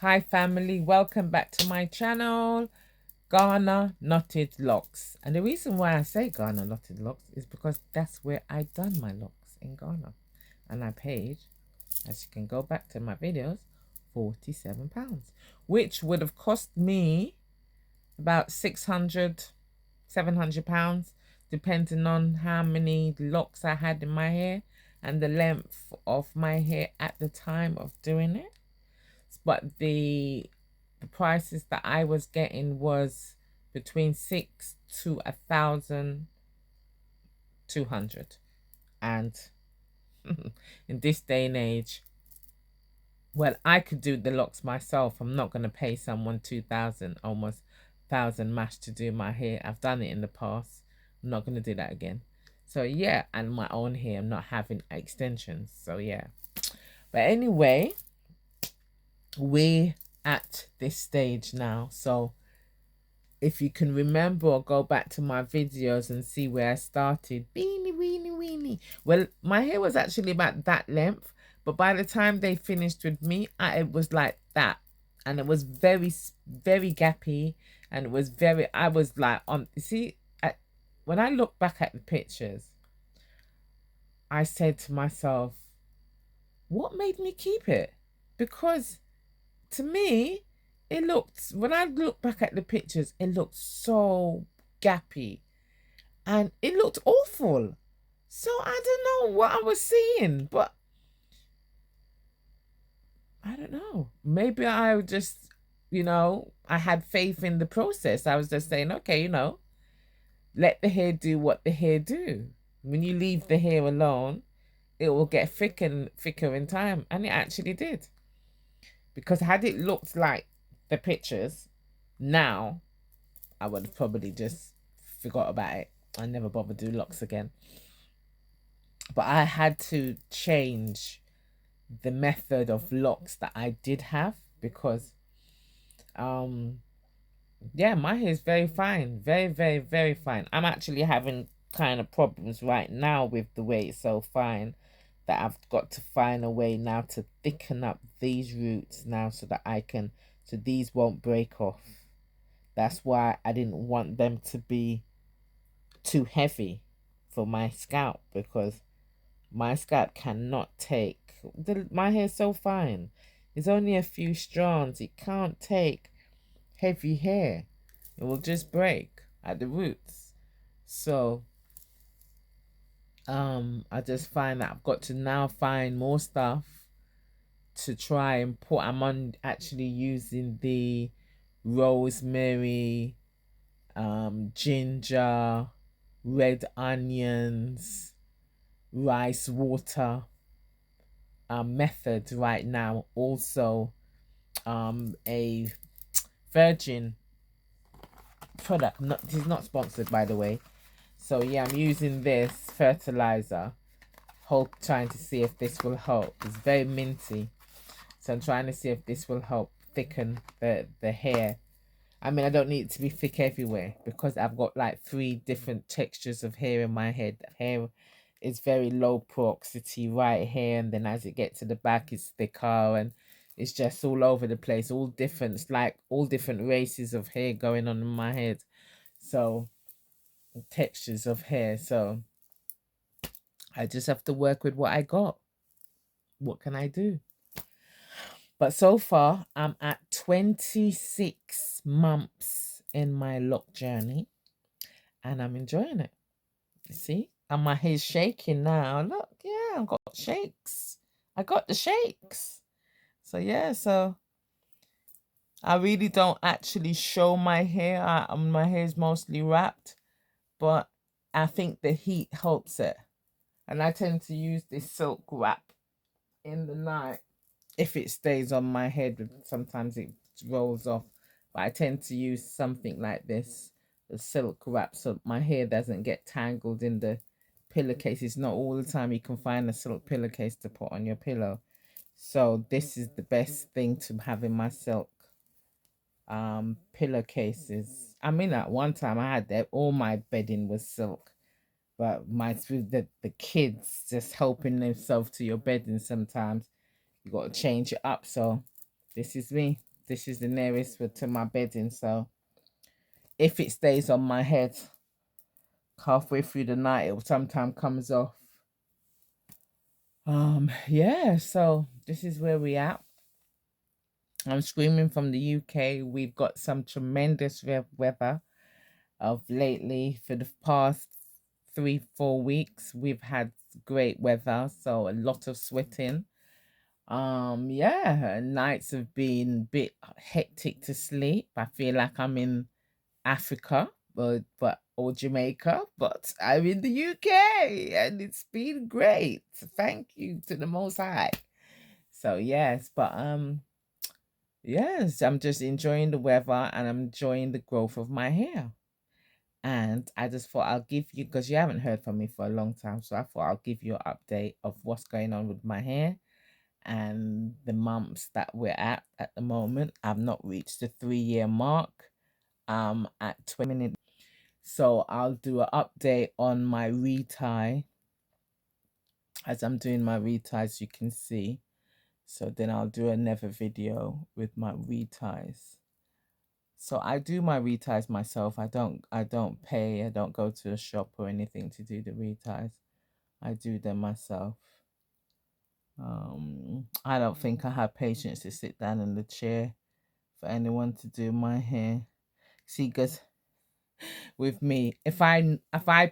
Hi family, welcome back to my channel, Ghana Knotted Locks. And the reason why I say Ghana Knotted Locks is because that's where I done my locks, in Ghana. And I paid, as you can go back to my videos, £47, which would have cost me about £600, £700, depending on how many locks I had in my hair and the length of my hair at the time of doing it. But the prices that I was getting was between 6 to 1,200, and in this day and age, well, I could do the locks myself. I'm not going to pay someone 2,000, almost 1,000 mash to do my hair. I've done it in the past. I'm not going to do that again. So yeah, and my own hair, I'm not having extensions. So yeah, but anyway, we're at this stage now. So if you can remember or go back to my videos and see where I started, beanie weenie weenie, well, my hair was actually about that length, but by the time they finished with me, it was like that, and it was very gappy, and it was very, I was like, see, when I look back at the pictures, I said to myself, what made me keep it? Because to me, it looked, when I look back at the pictures, it looked so gappy and it looked awful. So I don't know what I was seeing, but I don't know. Maybe I just, I had faith in the process. I was just saying, okay, let the hair do what the hair do. When you leave the hair alone, it will get thicker and thicker in time. And it actually did. Because had it looked like the pictures now, I would have probably just forgot about it. I never bothered to do locks again. But I had to change the method of locks that I did have because yeah, my hair is very fine. Very fine. I'm actually having kind of problems right now with the way it's so fine that I've got to find a way now to thicken up these roots now so that so these won't break off. That's why I didn't want them to be too heavy for my scalp, because my scalp cannot take my hair is so fine. It's only a few strands. It can't take heavy hair. It will just break at the roots. So I just find that I've got to now find more stuff to try and put. I'm on actually using the rosemary, ginger, red onions, rice water method right now. Also a virgin product, this is not sponsored by the way. So yeah, I'm using this fertilizer, trying to see if this will help. It's very minty, so I'm trying to see if this will help thicken the hair. I mean, I don't need it to be thick everywhere because I've got like 3 different textures of hair in my head. Hair is very low porosity right here, and then as it gets to the back, it's thicker, and it's just all over the place. All different, it's like all different races of hair going on in my head. So textures of hair. So I just have to work with what I got. What can I do? But so far, I'm at 26 months in my lock journey, and I'm enjoying it. You see? And my hair's shaking now. Look, yeah, I've got shakes. I got the shakes. So yeah, so I really don't actually show my hair. My hair is mostly wrapped, but I think the heat helps it. And I tend to use this silk wrap in the night. If it stays on my head, sometimes it rolls off. But I tend to use something like this, the silk wrap, so my hair doesn't get tangled in the pillowcase. It's not all the time you can find a silk pillowcase to put on your pillow. So this is the best thing to have in my silk pillowcases. I mean, at one time I had that all my bedding was silk, but the kids just helping themselves to your bedding, sometimes you got to change it up. So this is me. this is the nearest to my bedding. So if it stays on my head halfway through the night, it sometimes comes off. Yeah, so this is where we at. I'm screaming from the UK. We've got some tremendous weather of lately. For the past 3-4 weeks, we've had great weather, so a lot of sweating. Yeah, nights have been a bit hectic to sleep. I feel like I'm in Africa, but or Jamaica, but I'm in the UK and it's been great. Thank you to the Most High. So yes, but yes, I'm just enjoying the weather and I'm enjoying the growth of my hair. And I just thought I'll give you, because you haven't heard from me for a long time, so I thought I'll give you an update of what's going on with my hair and the months that we're at the moment. I've not reached the 3-year mark. At 20 minutes. So I'll do an update on my retie as I'm doing my reties, you can see. So then I'll do another video with my reties. So I do my reties myself. I don't pay. I don't go to a shop or anything to do the reties. I do them myself. I don't think I have patience to sit down in the chair for anyone to do my hair. See, because with me, if I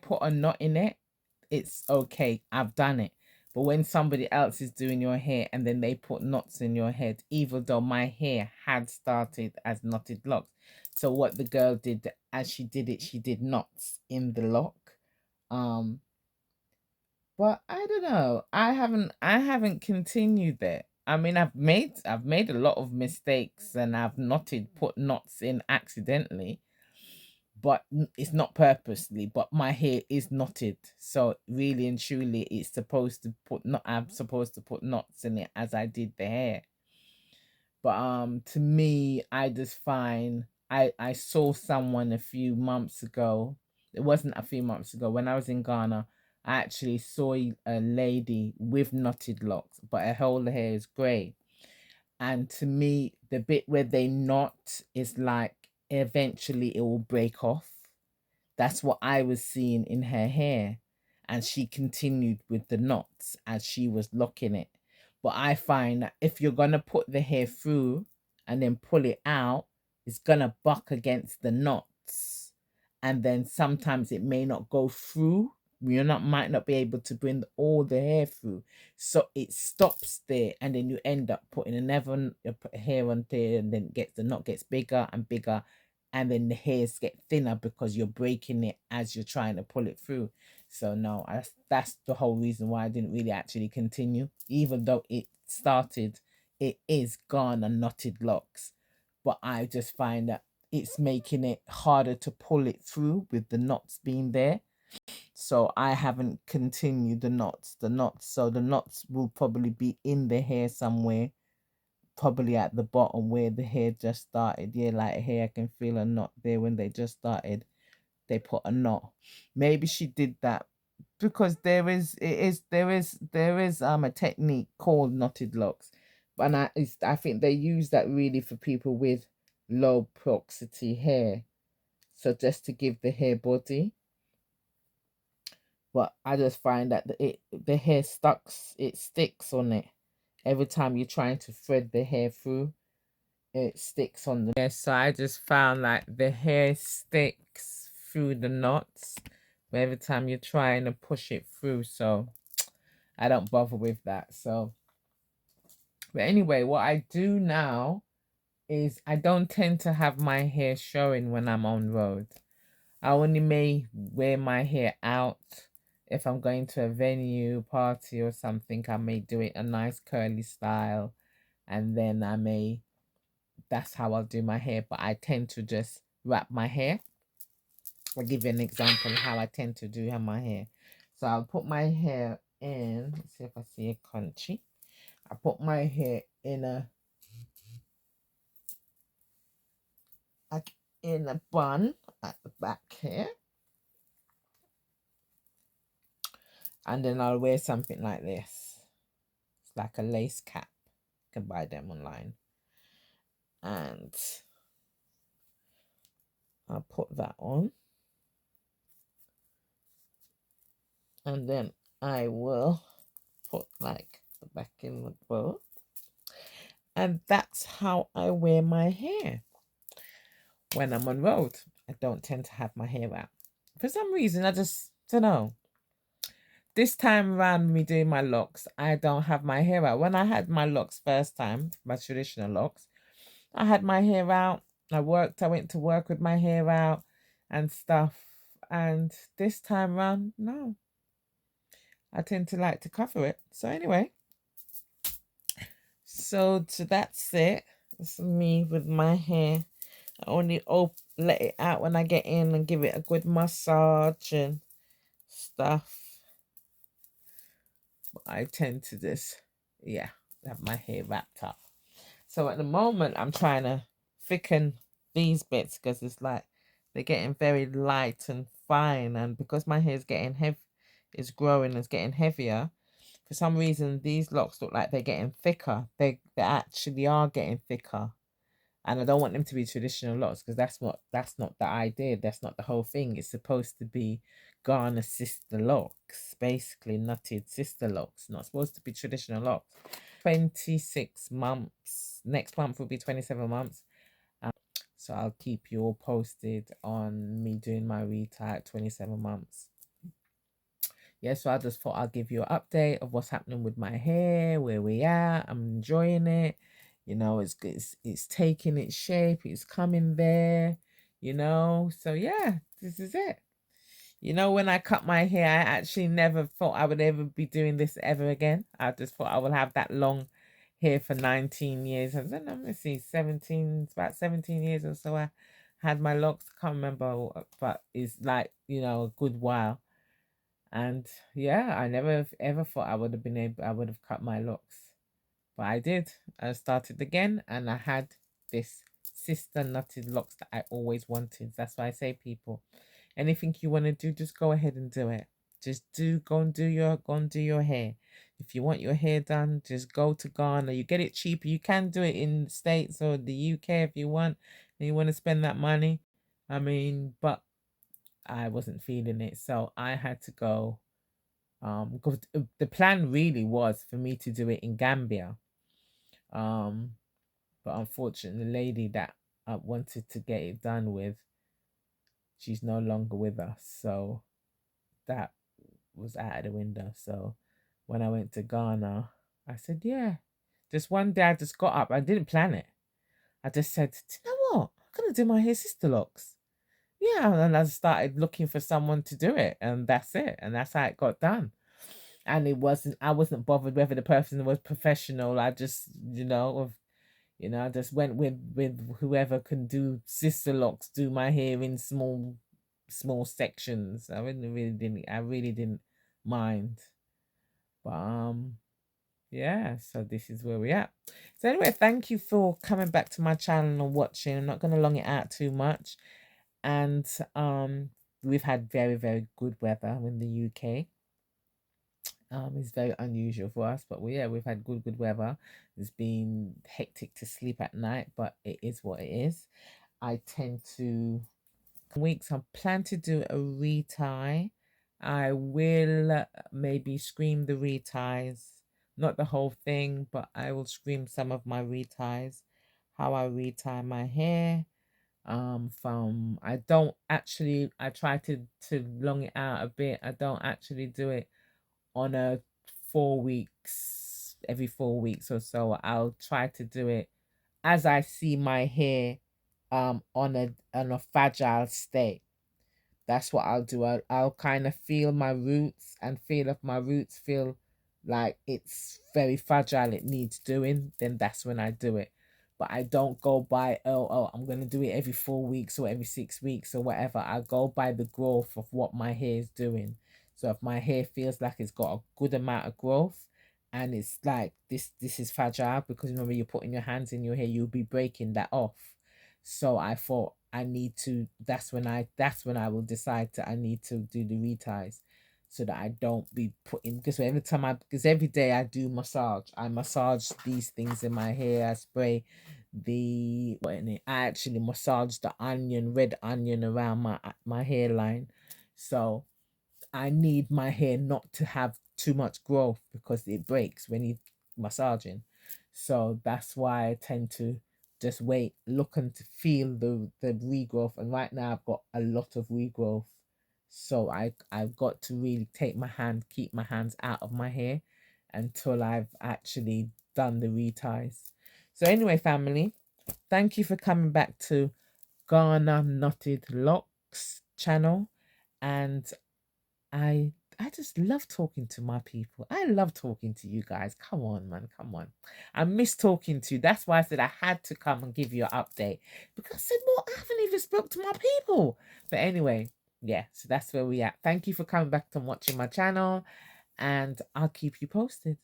put a knot in it, it's okay. I've done it. But when somebody else is doing your hair and then they put knots in your head, even though my hair had started as knotted locks. So what the girl did, as she did it, she did knots in the lock. Um, but I don't know. I haven't continued it. I mean, I've made a lot of mistakes and I've put knots in accidentally, but it's not purposely. But my hair is knotted, so really and truly, it's supposed to put not. I'm supposed to put knots in it as I did the hair. But to me, I just find I saw someone a few months ago. It wasn't a few months ago when I was in Ghana. I actually saw a lady with knotted locks, but her whole hair is grey. And to me, the bit where they knot is like eventually it will break off. That's what I was seeing in her hair. And she continued with the knots as she was locking it. But I find that if you're going to put the hair through and then pull it out, it's going to buck against the knots. And then sometimes it may not go through. Might not be able to bring all the hair through. So it stops there and then you end up putting another hair on there, and then the knot gets bigger and bigger, and then the hairs get thinner because you're breaking it as you're trying to pull it through. So no, that's the whole reason why I didn't really actually continue, even though it started. It is Ghana knotted locks, but I just find that it's making it harder to pull it through with the knots being there. So I haven't continued the knots. So the knots will probably be in the hair somewhere, probably at the bottom where the hair just started. Yeah, like here I can feel a knot there when they just started. They put a knot. Maybe she did that because there is a technique called knotted locks, and I think they use that really for people with low porosity hair. So just to give the hair body. But I just find that the hair sticks on it every time you're trying to thread the hair through. It sticks on the. Yeah, so I just found like the hair sticks through the knots every time you're trying to push it through. So I don't bother with that. So, but anyway, what I do now is I don't tend to have my hair showing when I'm on road. I only may wear my hair out if I'm going to a venue, party or something. I may do it a nice curly style, and then that's how I'll do my hair. But I tend to just wrap my hair. I'll give you an example of how I tend to do my hair. So I'll put my hair in. Let's see if I see a crunchy. I put my hair in a bun at the back here. And then I'll wear something like this. It's like a lace cap. You can buy them online. And I'll put that on. And then I will put like the back in the bow. And that's how I wear my hair when I'm on road. I don't tend to have my hair out. For some reason, I just don't know. This time around me doing my locks, I don't have my hair out. When I had my locks first time, my traditional locks, I had my hair out. I went to work with my hair out and stuff. And this time around, no. I tend to like to cover it. So anyway, so that's it. It's me with my hair. I only let it out when I get in and give it a good massage and stuff. But I tend to just, yeah, have my hair wrapped up. So at the moment, I'm trying to thicken these bits because it's like they're getting very light and fine. And because my hair is getting heavy, it's growing, it's getting heavier. For some reason, these locks look like they're getting thicker. They actually are getting thicker. And I don't want them to be traditional locks because that's not the idea. That's not the whole thing. It's supposed to be Ghana sister locks, basically knotted sister locks. Not supposed to be traditional locks. 26 months. Next month will be 27 months. So I'll keep you all posted on me doing my retie at 27 months. Yeah, so I just thought I'll give you an update of what's happening with my hair, where we are. I'm enjoying it. You know, it's taking its shape. It's coming there. You know, so yeah, this is it. You know, when I cut my hair, I actually never thought I would ever be doing this ever again. I just thought I would have that long hair for 19 years. I don't know, let me see, 17, it's about 17 years or so I had my locks. I can't remember, but it's like, you know, a good while. And yeah, I never ever thought I would have I would have cut my locks. But I did. I started again and I had this sister knotted locks that I always wanted. That's why I say, people, anything you want to do, just go ahead and do it. Just go and do your hair. If you want your hair done, just go to Ghana. You get it cheaper. You can do it in the States or the UK if you want, and you want to spend that money. I mean, but I wasn't feeling it, so I had to go. Because the plan really was for me to do it in Gambia. Um, but unfortunately, the lady that I wanted to get it done with, she's no longer with us. So that was out of the window. So when I went to Ghana, I said, yeah. Just one day I just got up. I didn't plan it. I just said, do you know what? I'm gonna do my hair sister locks. Yeah, and I started looking for someone to do it, and that's it. And that's how it got done. And I wasn't bothered whether the person was professional. I just, I just went with whoever can do sister locks, do my hair in small sections. I really didn't mind. But yeah, so this is where we're at. So anyway, thank you for coming back to my channel and watching. I'm not gonna long it out too much. And we've had very, very good weather in the UK. It's very unusual for us, but we've had good weather. It's been hectic to sleep at night, but it is what it is. I tend to weeks I plan to do a retie. I will maybe scream the reties, not the whole thing, but I will scream some of my reties, how I retie my hair. From I try to long it out a bit. I don't actually do it on a 4 weeks, every 4 weeks or so. I'll try to do it as I see my hair on a fragile state. That's what I'll do. I'll kind of feel my roots and feel if my roots feel like it's very fragile, it needs doing, then that's when I do it. But I don't go by, I'm going to do it every 4 weeks or every 6 weeks or whatever. I go by the growth of what my hair is doing. So if my hair feels like it's got a good amount of growth and it's like this is fragile, because remember you're putting your hands in your hair, you'll be breaking that off. So I thought I need to, that's when I will decide I need to do the reties so that I don't be putting, because every day I do massage, I massage these things in my hair, I spray the what in it. I actually massaged the onion, red onion around my hairline. So I need my hair not to have too much growth because it breaks when you massaging. So that's why I tend to just wait, look and to feel the regrowth. And right now I've got a lot of regrowth. So I've got to really take my hand, keep my hands out of my hair until I've actually done the reties. So anyway, family, thank you for coming back to Ghana Knotted Locks channel. And I just love talking to my people. I love talking to you guys. Come on, man. Come on. I miss talking to you. That's why I said I had to come and give you an update. Because I said, well, I haven't even spoke to my people. But anyway, yeah, so that's where we at. Thank you for coming back and watching my channel. And I'll keep you posted.